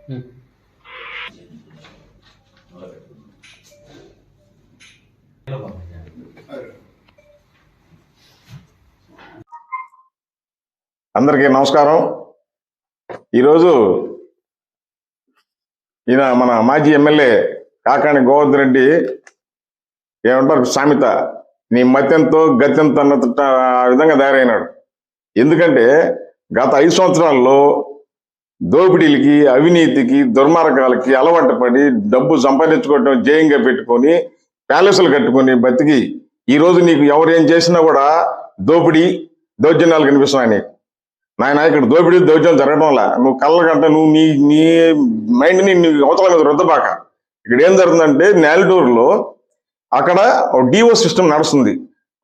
అందరికీ నమస్కారం. ఈరోజు ఈయన మన మాజీ ఎమ్మెల్యే కాకాని గోవర్ధన్ రెడ్డి ఏమంటారు సామెత, నీ మత్యంతో గత్యంతో అన్న విధంగా తయారైనాడు. ఎందుకంటే గత 5 సంవత్సరాల్లో దోపిడీలకి, అవినీతికి, దుర్మార్గాలకి అలవాటు పడి డబ్బు సంపాదించుకోవటం జయంగా పెట్టుకొని ప్యాలెస్లు కట్టుకొని బతికి ఈరోజు నీకు ఎవరేం చేసినా కూడా దోపిడీ దౌర్జన్యాలు కనిపిస్తున్నాయి. నాయన ఇక్కడ దోపిడీ దౌర్జన్యం జరగడం వల్ల నువ్వు కళ్ళకంటే నువ్వు నీ నీ మైండ్ని నీ అవతల మీద రుద్దబాక. ఇక్కడ ఏం జరుగుతుందంటే నేలటూరులో అక్కడ డిఓ సిస్టమ్ నడుస్తుంది.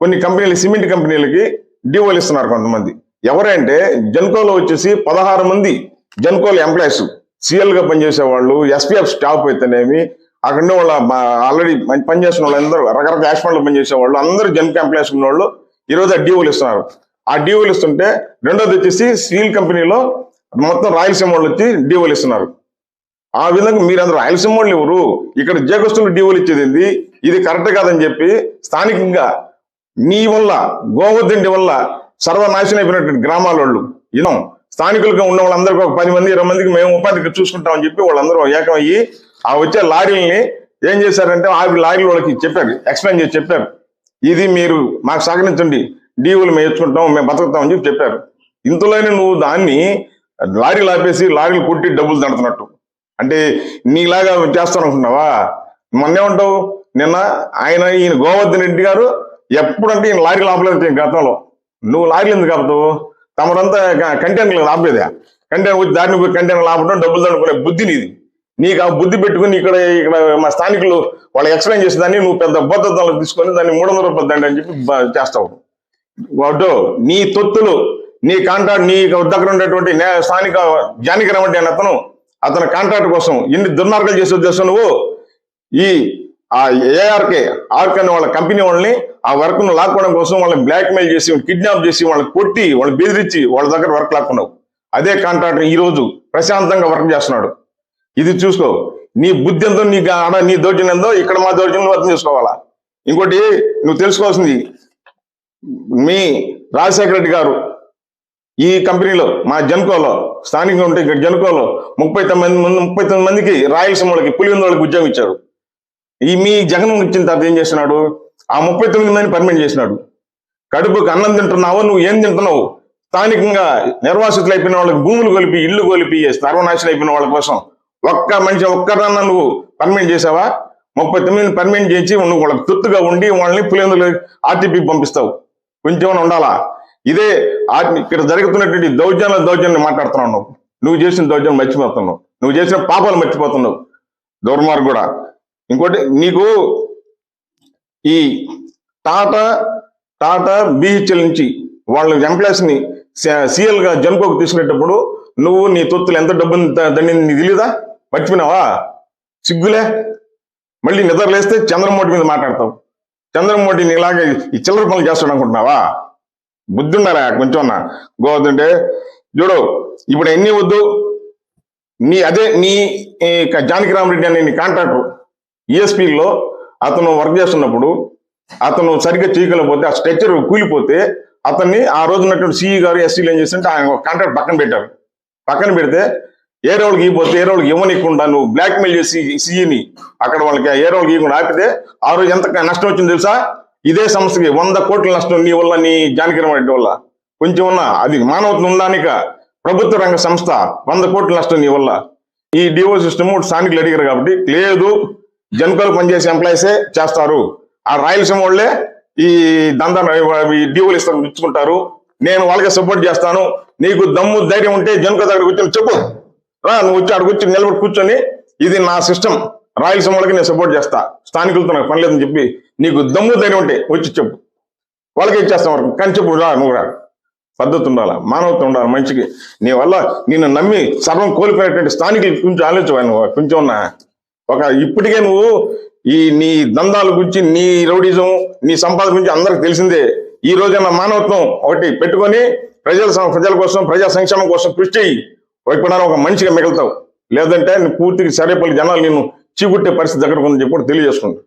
కొన్ని కంపెనీలు, సిమెంట్ కంపెనీలకి డిఓలు ఇస్తున్నారు కొంతమంది. ఎవరంటే జెన్కోలో వచ్చేసి 16 మంది జెన్కోలో ఎంప్లాయీస్, సిఎల్గా పనిచేసేవాళ్ళు, ఎస్పీఎఫ్ స్టాఫ్ అయితేనేమి, అక్కడ వాళ్ళ ఆల్రెడీ పనిచేసిన వాళ్ళందరూ రకరకాల యాక్స్మెంట్లో పనిచేసేవాళ్ళు అందరూ జెన్కో ఎంప్లాయీస్ ఉన్న వాళ్ళు ఈరోజు ఆ డిఓలు ఇస్తున్నారు. ఆ డిఓలు ఇస్తుంటే రెండోది వచ్చేసి స్టీల్ కంపెనీలో మొత్తం రాయలసీమ వాళ్ళు వచ్చి డిఓలు ఇస్తున్నారు. ఆ విధంగా మీరందరూ రాయలసీమ వాళ్ళు ఎవరు, ఇక్కడ జగస్తులు డిఓలు ఇచ్చేది ఇది కరెక్ట్ కాదని చెప్పి స్థానికంగా నీ వల్ల గోవర్ధన్ వల్ల సర్వనాశనం అయిపోయినటువంటి గ్రామాల వాళ్ళు ఇనం స్థానికులుగా ఉన్న వాళ్ళందరికీ ఒక 10 మంది 20 మందికి మేము ఉపాధికి చూసుకుంటామని చెప్పి వాళ్ళందరూ ఏకమయ్యి ఆ వచ్చే లారీలని ఏం చేశారంటే ఆ లారీల వాళ్ళకి చెప్పారు, ఎక్స్ప్లెయిన్ చేసి చెప్పారు, ఇది మీరు మాకు సహకరించండి, డీవులు మేము ఇచ్చుకుంటాం, మేము బతుకుతామని చెప్పి చెప్పారు. ఇంతలోనే నువ్వు దాన్ని లారీలు ఆపేసి లారీలు కొట్టి డబ్బులు దండుతున్నట్టు అంటే నీలాగా చేస్తాననుకున్నావా? మొన్నేమంటావు, నిన్న ఈయన గోవర్ధన్ రెడ్డి గారు ఎప్పుడంటే ఈయన లారీలు ఆపలేదు గతంలో. నువ్వు లారీలు ఎందుకు ఆపుతావు? తమరంతా కంటైనర్లు ఆపేదా? కంటైనర్ వచ్చి దారిని పోయి కంటైనర్లు ఆపడం, డబ్బులు దండుకునే బుద్ధి నీది. నీకు ఆ బుద్ధి పెట్టుకుని ఇక్కడ మా స్థానికులు వాళ్ళు ఎక్స్ప్లెయిన్ చేసేదాన్ని నువ్వు పెద్ద బద్దలు తీసుకొని దాన్ని 300 రూపాయలు దండి అని చెప్పి చేస్తావు. వాడు నీ తొత్తులు, నీ కాంట్రాక్ట్, నీ దగ్గర ఉండేటువంటి స్థానిక జానకిరామ్ రెడ్డి అనే అతని కాంట్రాక్ట్ కోసం ఎన్ని దుర్మార్గాలు చేసి వచ్చేస్తావు నువ్వు. ఈ ఆర్కే అనే వాళ్ళ కంపెనీ వాళ్ళని ఆ వర్క్ ను లాక్కోవడం కోసం వాళ్ళని బ్లాక్మెయిల్ చేసి, కిడ్నాప్ చేసి, వాళ్ళని కొట్టి, వాళ్ళని బెదిరించి వాళ్ళ దగ్గర వర్క్ లాక్కున్నావు. అదే కాంట్రాక్టర్ ఈ రోజు ప్రశాంతంగా వర్క్ చేస్తున్నాడు. ఇది చూసుకో, నీ బుద్ధి ఎంతో, నీకు ఆడ నీ దౌర్జన్యం ఎంతో, ఇక్కడ మా దౌర్జన్యం అర్థం చేసుకోవాలా. ఇంకోటి నువ్వు తెలుసుకోవాల్సింది, మీ రాజశేఖర రెడ్డి గారు ఈ కంపెనీలో మా జెన్కోలో స్థానికంగా ఉంటే ఇక్కడ జెన్కోలో 39 మందికి రాయలసీమ వాళ్ళకి పులివెందులకి ఉద్యోగం ఇచ్చాడు. ఈ మీ జగన్ ఇచ్చిన తర్వాత ఏం చేస్తున్నాడు? ఆ 39 మందిని పర్మనెంట్ చేసినాడు. కడుపుకి అన్నం తింటున్నావు, నువ్వు ఏం తింటున్నావు? స్థానికంగా నిర్వాసితులు అయిపోయిన వాళ్ళకి భూములు కొలిపి, ఇల్లు కొలిపి, సర్వనాశనం అయిపోయిన వాళ్ళ కోసం ఒక్క మనిషి ఒక్కరన్నా నువ్వు పర్మనెంట్ చేసావా? 39 పర్మనెంట్ చేసి నువ్వు వాళ్ళకి తొత్తుగా ఉండి వాళ్ళని పులివెందులు ఆర్టీపీ పంపిస్తావు. కొంచెం ఉండాలా. ఇదే ఇక్కడ జరుగుతున్నటువంటి దౌర్జన్యం మాట్లాడుతున్నావు. నువ్వు చేసిన దౌర్జన్యం మర్చిపోతున్నావు, నువ్వు చేసిన పాపాలు మర్చిపోతున్నావు, దుర్మార్గం కూడా. ఇంకోటి, నీకు ఈ టాటా బిహెచ్ఎల్ నుంచి వాళ్ళ ఎంప్లాయీస్ ని సిఎల్ గా జెన్కోకు తీసుకునేటప్పుడు నువ్వు నీ తొత్తులు ఎంత డబ్బుని దండింది నీకు తెలీదా? మర్చిపోయినావా? సిగ్గులే. మళ్ళీ నిద్రలేస్తే చంద్రమోటి మీద మాట్లాడతావు. చంద్రమోటి నీలాగే ఈ చిల్లర పనులు చేస్తాడు అనుకుంటున్నావా? బుద్ధి ఉండాలా కొంచెం అన్నా. గోవర్ధన్ చూడు, ఇప్పుడు ఎన్ని వద్దు, నీ జానకిరామ్ రెడ్డి అనే నీ కాంట్రాక్టర్ ఈఎస్పీలో అతను వర్క్ చేస్తున్నప్పుడు అతను సరిగ్గా చేయగలిగిపోతే ఆ స్ట్రక్చర్ కూలిపోతే అతన్ని ఆ రోజు ఉన్నటువంటి సిఈ గారు ఎస్సీలు ఏం చేస్తుంటే ఆయన కాంట్రాక్ట్ పక్కన పెట్టారు. పక్కన పెడితే ఏరే వాళ్ళకి ఇవ్వకపోతే ఏరే వాళ్ళకి ఇవ్వనీయకుండా నువ్వు బ్లాక్మెయిల్ చేసి సిఈని అక్కడ వాళ్ళకి ఏరే వాళ్ళకి ఇవ్వకుండా ఆపితే ఆ రోజు ఎంత నష్టం వచ్చింది తెలుసా? ఇదే సంస్థకి 100 కోట్ల నష్టం నీ వల్ల, నీ జానకిరామ్ రెడ్డి వల్ల. కొంచెం ఉన్నా అది మానవత్వం ఉందానిక ప్రభుత్వ రంగ సంస్థ 100 కోట్ల నష్టం నీ వల్ల. ఈ డిఓ సిస్టమ్ స్థానికులు అడిగారు కాబట్టి లేదు, జెన్కోలు పనిచేసే ఎంప్లాయీసే చేస్తారు, ఆ రాయలసీమ వాళ్ళే ఈ డిఓలు ఇచ్చుకుంటారు, నేను వాళ్ళకే సపోర్ట్ చేస్తాను, నీకు దమ్ము ధైర్యం ఉంటే జెన్కో దగ్గర కూర్చొని చెప్పు రా, నువ్వు వచ్చి అక్కడ కూర్చొని నిలబడి కూర్చొని ఇది నా సిస్టమ్, రాయలసీమ వాళ్ళకి నేను సపోర్ట్ చేస్తా, స్థానికులతో నాకు పని లేదని చెప్పి నీకు దమ్ము ధైర్యం ఉంటే వచ్చి చెప్పు, వాళ్ళకే ఇచ్చేస్తాం వరకు. కానీ చెప్పు రా, నువ్వు రా. పద్ధతి ఉండాలా, మానవత్వం ఉండాలి మనిషికి. నీ వల్ల నిన్ను నమ్మి సర్వం కోల్పోయినటువంటి స్థానికులు కొంచెం ఆలోచించవా నువ్వు? కొంచెం ఉన్నా ఇప్పటికే నువ్వు నీ దందాల గురించి, నీ రౌడీజం, నీ సంపాదన గురించి అందరికి తెలిసిందే. ఈ రోజైనా మానవత్వం ఒకటి పెట్టుకొని ప్రజల కోసం, ప్రజా సంక్షేమం కోసం కృషి చేయి. ఎప్పుడైనా ఒక మనిషిగా మిగులుతావు. లేదంటే నీ పూర్తిగా సరేపల్లి జనాలు నిన్ను చీకుట్టే పరిస్థితి దగ్గరకు ఉందని చెప్పి కూడా తెలియజేసుకుంటా.